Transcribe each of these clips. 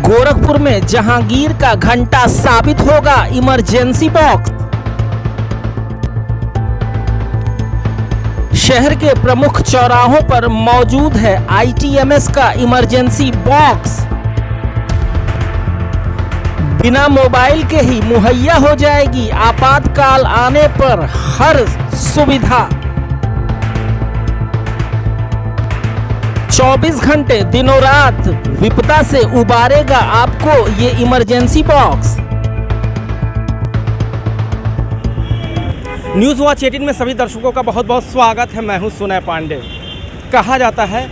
गोरखपुर में जहांगीर का घंटा साबित होगा इमरजेंसी बॉक्स। शहर के प्रमुख चौराहों पर मौजूद है ITMS का इमरजेंसी बॉक्स। बिना मोबाइल के ही मुहैया हो जाएगी आपातकाल आने पर हर सुविधा। 24 घंटे दिनों रात विपदा से उबारेगा आपको ये इमरजेंसी बॉक्स। न्यूज़ वॉच 18 में सभी दर्शकों का बहुत बहुत स्वागत है। मैं हूं सुनय पांडे। कहा जाता है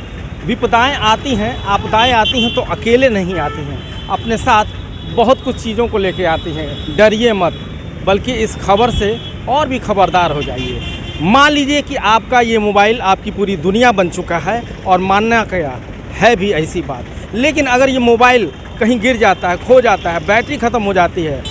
विपदाएं आती हैं, आपदाएं आती हैं तो अकेले नहीं आती हैं, अपने साथ बहुत कुछ चीज़ों को लेके आती हैं। डरिए मत, बल्कि इस खबर से और भी खबरदार हो जाइए। मान लीजिए कि आपका ये मोबाइल आपकी पूरी दुनिया बन चुका है और मानना क्या है भी ऐसी बात, लेकिन अगर ये मोबाइल कहीं गिर जाता है, खो जाता है, बैटरी ख़त्म हो जाती है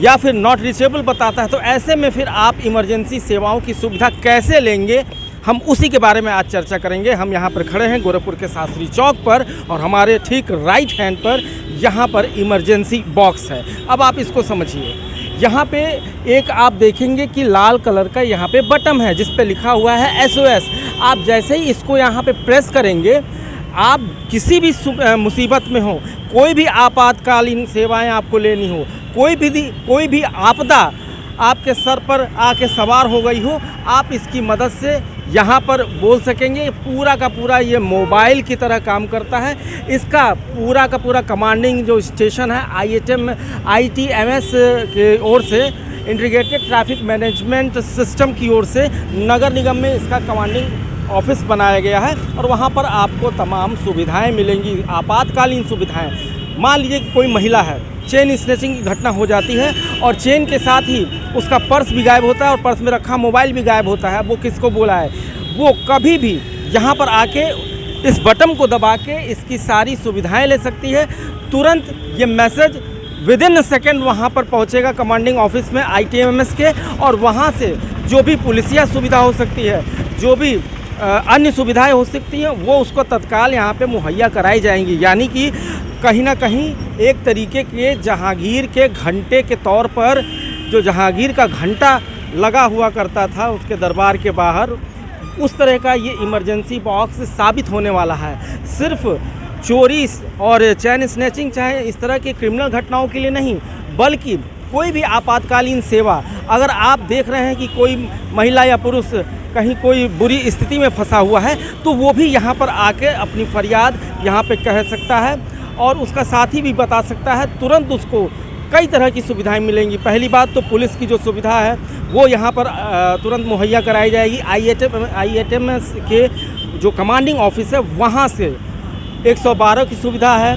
या फिर नॉट रीचेबल बताता है, तो ऐसे में फिर आप इमरजेंसी सेवाओं की सुविधा कैसे लेंगे, हम उसी के बारे में आज चर्चा करेंगे। हम यहाँ पर खड़े हैं गोरखपुर के शास्त्री चौक पर और हमारे ठीक राइट हैंड पर यहाँ पर इमरजेंसी बॉक्स है। अब आप इसको समझिए, यहाँ पे एक आप देखेंगे कि लाल कलर का यहाँ पे बटन है जिस पे लिखा हुआ है SOS। आप जैसे ही इसको यहाँ पे प्रेस करेंगे, आप किसी भी मुसीबत में हो, कोई भी आपातकालीन सेवाएं आपको लेनी हो, कोई भी आपदा आपके सर पर आके सवार हो गई हो, आप इसकी मदद से यहाँ पर बोल सकेंगे। पूरा का पूरा ये मोबाइल की तरह काम करता है। इसका पूरा का पूरा कमांडिंग जो स्टेशन है ITMS की ओर से, इंटीग्रेटेड ट्रैफिक मैनेजमेंट सिस्टम की ओर से नगर निगम में इसका कमांडिंग ऑफिस बनाया गया है और वहाँ पर आपको तमाम सुविधाएं मिलेंगी, आपातकालीन सुविधाएं। मान लीजिए कि कोई महिला है, चेन स्नैचिंग की घटना हो जाती है और चेन के साथ ही उसका पर्स भी गायब होता है और पर्स में रखा मोबाइल भी गायब होता है। वो किसको बोला है, वो कभी भी यहाँ पर आके इस बटन को दबा के इसकी सारी सुविधाएं ले सकती है। तुरंत ये मैसेज विदिन सेकेंड वहाँ पर पहुँचेगा कमांडिंग ऑफिस में ITMS के, और वहाँ से जो भी पुलिसिया सुविधा हो सकती है, जो भी अन्य सुविधाएं हो सकती हैं, वो उसको तत्काल यहाँ पे मुहैया कराई जाएंगी। यानी कि कहीं ना कहीं एक तरीके के जहांगीर के घंटे के तौर पर, जो जहांगीर का घंटा लगा हुआ करता था उसके दरबार के बाहर, उस तरह का ये इमरजेंसी बॉक्स साबित होने वाला है। सिर्फ चोरी और चैन स्नैचिंग चाहे इस तरह की क्रिमिनल घटनाओं के लिए नहीं, बल्कि कोई भी आपातकालीन सेवा, अगर आप देख रहे हैं कि कोई महिला या पुरुष कहीं कोई बुरी स्थिति में फंसा हुआ है, तो वो भी यहाँ पर आके अपनी फरियाद यहाँ पे कह सकता है और उसका साथी भी बता सकता है। तुरंत उसको कई तरह की सुविधाएं मिलेंगी। पहली बात तो पुलिस की जो सुविधा है वो यहाँ पर तुरंत मुहैया कराई जाएगी। ITMS के जो कमांडिंग ऑफिस है वहाँ से 112 की सुविधा है।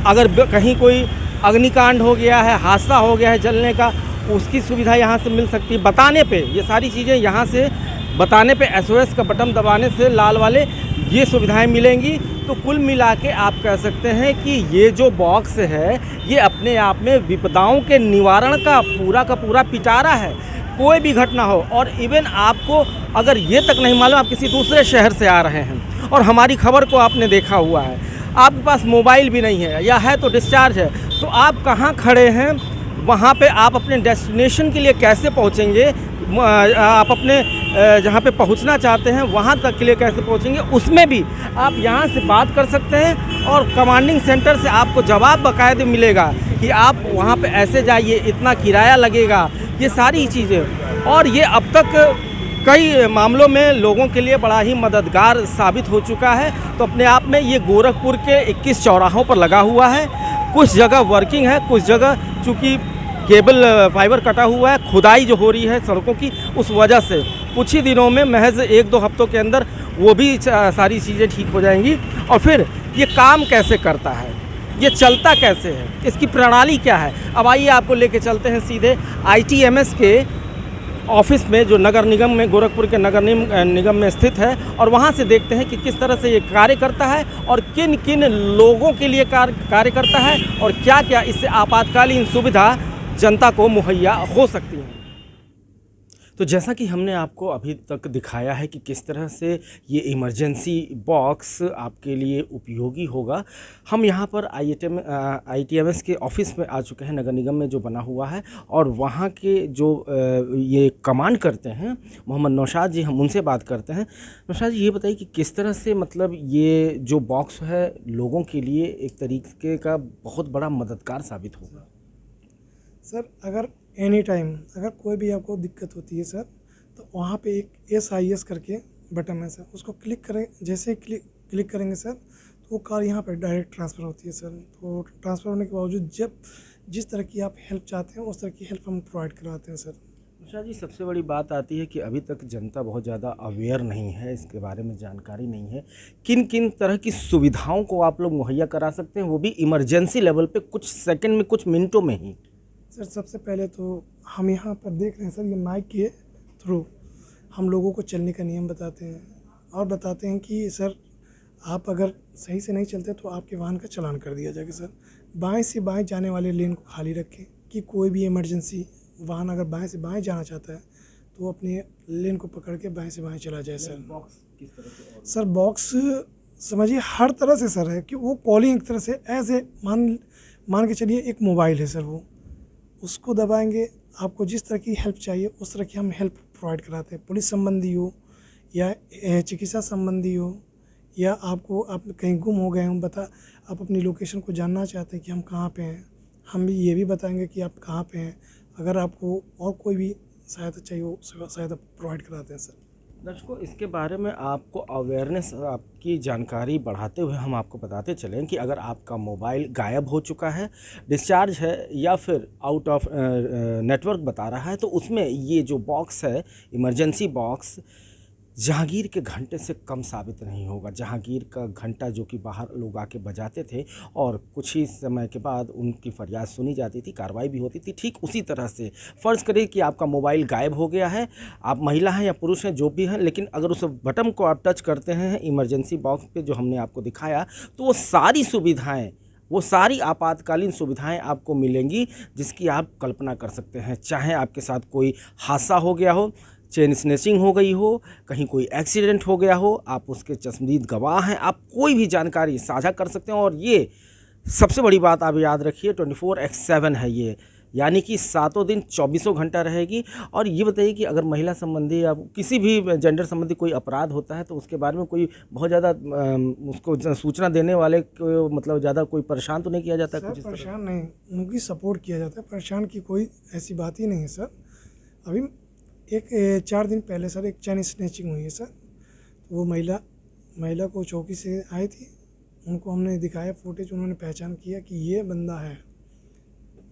अगर कहीं कोई अग्निकांड हो गया है, हादसा हो गया है जलने का, उसकी सुविधा यहाँ से मिल सकती है। बताने पे ये सारी चीज़ें यहाँ से बताने पे SOS का बटन दबाने से लाल वाले ये सुविधाएं मिलेंगी। तो कुल मिला के आप कह सकते हैं कि ये जो बॉक्स है ये अपने आप में विपदाओं के निवारण का पूरा पिटारा है। कोई भी घटना हो, और इवन आपको अगर ये तक नहीं मालूम आप किसी दूसरे शहर से आ रहे हैं और हमारी खबर को आपने देखा हुआ है, आपके पास मोबाइल भी नहीं है या है तो डिस्चार्ज है, तो आप कहाँ खड़े हैं, वहाँ पे आप अपने डेस्टिनेशन के लिए कैसे पहुँचेंगे, आप अपने जहाँ पे पहुँचना चाहते हैं वहाँ तक के लिए कैसे पहुँचेंगे, उसमें भी आप यहाँ से बात कर सकते हैं और कमांडिंग सेंटर से आपको जवाब बाकायदे मिलेगा कि आप वहाँ पे ऐसे जाइए, इतना किराया लगेगा, ये सारी चीज़ें। और ये अब तक कई मामलों में लोगों के लिए बड़ा ही मददगार साबित हो चुका है। तो अपने आप में ये गोरखपुर के 21 चौराहों पर लगा हुआ है। कुछ जगह वर्किंग है, कुछ जगह चूँकि केबल फाइबर कटा हुआ है, खुदाई जो हो रही है सड़कों की, उस वजह से कुछ ही दिनों में, महज 1-2 हफ्तों के अंदर वो भी सारी चीज़ें ठीक हो जाएंगी। और फिर ये काम कैसे करता है, ये चलता कैसे है, इसकी प्रणाली क्या है, अब आइए आपको लेके चलते हैं सीधे ITMS के ऑफिस में, जो नगर निगम में, गोरखपुर के नगर निगम में स्थित है, और वहाँ से देखते हैं कि किस तरह से ये कार्य करता है और किन किन लोगों के लिए कार्य करता है और क्या क्या इससे आपातकालीन सुविधा जनता को मुहैया हो सकती है। तो जैसा कि हमने आपको अभी तक दिखाया है कि किस तरह से ये इमरजेंसी बॉक्स आपके लिए उपयोगी होगा, हम यहाँ पर ITMS के ऑफिस में आ चुके हैं, नगर निगम में जो बना हुआ है, और वहाँ के जो ये कमांड करते हैं मोहम्मद नौशाद जी, हम उनसे बात करते हैं। नौशाद जी, ये बताइए कि किस तरह से मतलब ये जो बॉक्स है लोगों के लिए एक तरीके का बहुत बड़ा मददगार साबित होगा। सर, अगर एनी टाइम अगर कोई भी आपको दिक्कत होती है सर, तो वहाँ पे एक SIS करके बटन है सर, उसको क्लिक करें। जैसे ही क्लिक करेंगे सर, तो वो कार यहाँ पे डायरेक्ट ट्रांसफ़र होती है सर। तो ट्रांसफ़र होने के बावजूद जब जिस तरह की आप हेल्प चाहते हैं उस तरह की हेल्प हम प्रोवाइड करवाते हैं सर। नौशाद जी, सबसे बड़ी बात आती है कि अभी तक जनता बहुत ज़्यादा अवेयर नहीं है, इसके बारे में जानकारी नहीं है। किन किन तरह की सुविधाओं को आप लोग मुहैया करा सकते हैं, वो भी इमरजेंसी लेवल पे, कुछ सेकंड में, कुछ मिनटों में ही? सर, सबसे पहले तो हम यहाँ पर देख रहे हैं सर, ये माइक के थ्रू हम लोगों को चलने का नियम बताते हैं और बताते हैं कि सर, आप अगर सही से नहीं चलते तो आपके वाहन का चालान कर दिया जाएगा सर। बाएं से बाएं जाने वाले लेन को खाली रखें कि कोई भी इमरजेंसी वाहन अगर बाएं से बाएं जाना चाहता है तो वो अपने लेन को पकड़ के बाएं से बाएं चला जाए सर। बॉक्स किस तरह से? सर, बॉक्स समझिए हर तरह से सर है कि वो कॉलिंग एक तरह से ऐसे मान के चलिए एक मोबाइल है सर, वो उसको दबाएंगे, आपको जिस तरह की हेल्प चाहिए उस तरह की हम हेल्प प्रोवाइड कराते हैं। पुलिस संबंधी हो या चिकित्सा संबंधी हो, या आप कहीं गुम हो गए हों, आप अपनी लोकेशन को जानना चाहते हैं कि हम कहाँ पे हैं, हम भी ये भी बताएंगे कि आप कहाँ पे हैं। अगर आपको और कोई भी सहायता चाहिए वो सहायता प्रोवाइड कराते हैं सर। दर्शकों, इसके बारे में आपको अवेयरनेस, आपकी जानकारी बढ़ाते हुए हम आपको बताते चलें कि अगर आपका मोबाइल गायब हो चुका है, डिस्चार्ज है, या फिर आउट ऑफ नेटवर्क बता रहा है, तो उसमें ये जो बॉक्स है, इमरजेंसी बॉक्स, जहांगीर के घंटे से कम साबित नहीं होगा। जहांगीर का घंटा जो कि बाहर लोग आके बजाते थे और कुछ ही समय के बाद उनकी फरियाद सुनी जाती थी, कार्रवाई भी होती थी, ठीक उसी तरह से फ़र्ज़ करिए कि आपका मोबाइल गायब हो गया है, आप महिला हैं या पुरुष हैं, जो भी हैं, लेकिन अगर उस बटन को आप टच करते हैं इमरजेंसी बॉक्स पे जो हमने आपको दिखाया, तो वो सारी सुविधाएँ, वो सारी आपातकालीन सुविधाएं आपको मिलेंगी जिसकी आप कल्पना कर सकते हैं। चाहे आपके साथ कोई हादसा हो गया हो, चेन स्नैचिंग हो गई हो, कहीं कोई एक्सीडेंट हो गया हो, आप उसके चश्मदीद गवाह हैं, आप कोई भी जानकारी साझा कर सकते हैं। और ये सबसे बड़ी बात आप याद रखिए, 24/7 है ये, यानी कि 7 दिन 24 घंटा रहेगी। और ये बताइए कि अगर महिला संबंधी या किसी भी जेंडर संबंधी कोई अपराध होता है तो उसके बारे में कोई बहुत ज़्यादा उसको सूचना देने वाले को मतलब ज़्यादा कोई परेशान तो नहीं किया जाता है? कुछ परेशान नहीं, उनकी सपोर्ट किया जाता है, परेशान की कोई ऐसी बात ही नहीं है सर। अभी 4 दिन पहले सर एक चैन स्नैचिंग हुई है सर। तो वो महिला को चौकी से आई थी, उनको हमने दिखाया फुटेज, उन्होंने पहचान किया कि ये बंदा है।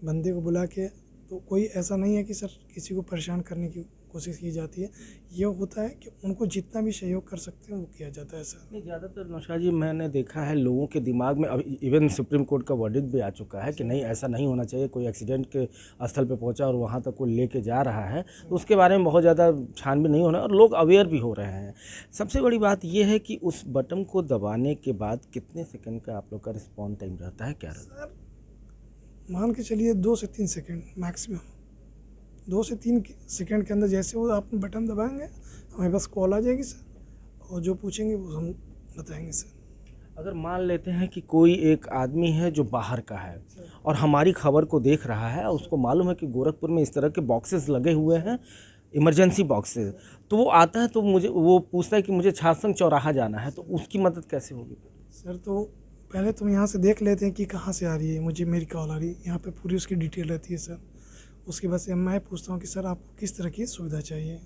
बंदे को बुला के, तो कोई ऐसा नहीं है कि सर किसी को परेशान करने की कोशिश की जाती है। ये होता है कि उनको जितना भी सहयोग कर सकते हैं वो किया जाता है सर। नहीं, ज़्यादातर नौशाद जी मैंने देखा है लोगों के दिमाग में, अब इवन सुप्रीम कोर्ट का वर्डिक्ट भी आ चुका है कि नहीं, ऐसा नहीं होना चाहिए। कोई एक्सीडेंट के स्थल पे पहुंचा और वहां तक कोई लेके जा रहा है तो उसके बारे में बहुत ज़्यादा छानबीन नहीं होना, और लोग अवेयर भी हो रहे हैं। सबसे बड़ी बात यह है कि उस बटन को दबाने के बाद कितने सेकेंड का आप लोग का रिस्पॉन्स टाइम रहता है? क्या रहता है? मान के चलिए 2 से 3 सेकेंड मैक्सिमम। 2 से 3 सेकंड के अंदर जैसे वो आप बटन दबाएंगे हमें बस कॉल आ जाएगी सर, और जो पूछेंगे वो हम बताएंगे सर। अगर मान लेते हैं कि कोई एक आदमी है जो बाहर का है और हमारी खबर को देख रहा है, उसको मालूम है कि गोरखपुर में इस तरह के बॉक्सेस लगे हुए हैं, इमरजेंसी बॉक्सेस, तो वो आता है तो वो पूछता है कि मुझे छाछंग चौराहा जाना है, तो उसकी मदद कैसे होगी? सर, तो पहले तुम यहाँ से देख लेते हैं कि कहाँ से आ रही है, मुझे मेरी कॉल आ रही है, यहाँ पे पूरी उसकी डिटेल रहती है सर। उसके बाद से मैं पूछता हूँ कि सर आपको किस तरह की सुविधा चाहिए,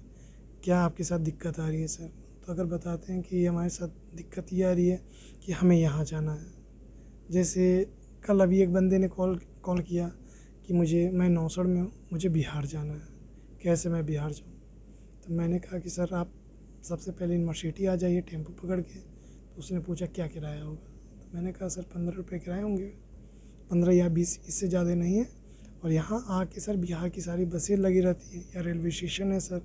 क्या आपके साथ दिक्कत आ रही है सर। तो अगर बताते हैं कि हमारे साथ दिक्कत ये आ रही है कि हमें यहाँ जाना है, जैसे कल अभी एक बंदे ने कॉल किया कि मैं नौसड़ में हूँ, मुझे बिहार जाना है, कैसे मैं बिहार जाऊँ। तो मैंने कहा कि सर आप सबसे पहले यूनिवर्सिटी आ जाइए टेम्पो पकड़ के। तो उसने पूछा क्या किराया होगा, तो मैंने कहा सर 15 रुपये किराए होंगे, 15 या 20, इससे ज़्यादा नहीं है। और यहाँ आके सर बिहार की सारी बसें लगी रहती हैं, या रेलवे स्टेशन है सर,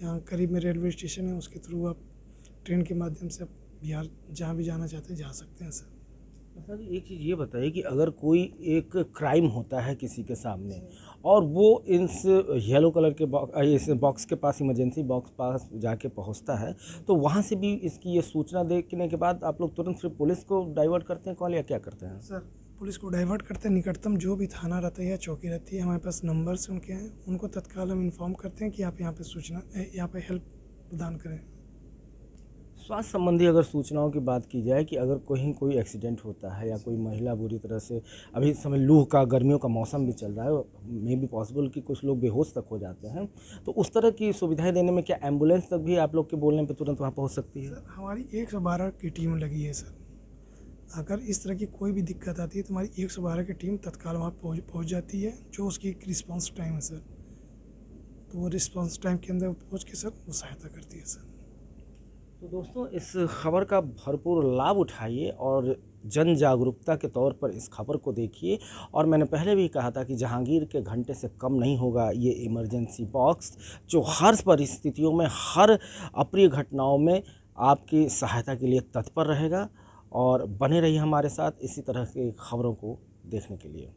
यहाँ करीब में रेलवे स्टेशन है, उसके थ्रू आप ट्रेन के माध्यम से आप बिहार जहाँ भी जाना चाहते हैं जा सकते हैं सर। सर एक चीज़ ये बताइए कि अगर कोई एक क्राइम होता है किसी के सामने और वो इस येलो कलर के इस बॉक्स के पास, इमरजेंसी बॉक्स पास जाके पहुंचता है, तो वहां से भी इसकी ये सूचना देखने के बाद आप लोग तुरंत फिर पुलिस को डाइवर्ट करते हैं कॉल, या क्या करते हैं? सर पुलिस को डाइवर्ट करते हैं, निकटतम जो भी थाना रहता है या चौकी रहती है, हमारे पास नंबर्स उनके हैं, उनको तत्काल हम इन्फॉर्म करते हैं कि आप यहाँ पे सूचना, यहाँ पे हेल्प प्रदान करें। स्वास्थ्य संबंधी अगर सूचनाओं की बात की जाए कि अगर कहीं कोई एक्सीडेंट होता है या कोई महिला बुरी तरह से, अभी इस समय लू का, गर्मियों का मौसम भी चल रहा है, मे बी पॉसिबल कि कुछ लोग बेहोश तक हो जाते हैं, तो उस तरह की सुविधाएं देने में क्या एम्बुलेंस तक भी आप लोग के बोलने पे तुरंत वहाँ पहुँच सकती है? सर हमारी 112 की टीम लगी है सर। अगर इस तरह की कोई भी दिक्कत आती है तो हमारी 112 की टीम तत्काल वहाँ पहुँच जाती है, जो उसकी एक रिस्पॉन्स टाइम है सर। तो वो रिस्पॉन्स टाइम के अंदर पहुँच के सर वो सहायता करती है सर। तो दोस्तों इस खबर का भरपूर लाभ उठाइए और जन जागरूकता के तौर पर इस खबर को देखिए। और मैंने पहले भी कहा था कि जहांगीर के घंटे से कम नहीं होगा ये इमरजेंसी बॉक्स, जो हर परिस्थितियों में, हर अप्रिय घटनाओं में आपकी सहायता के लिए तत्पर रहेगा। और बने रहिए हमारे साथ इसी तरह की खबरों को देखने के लिए।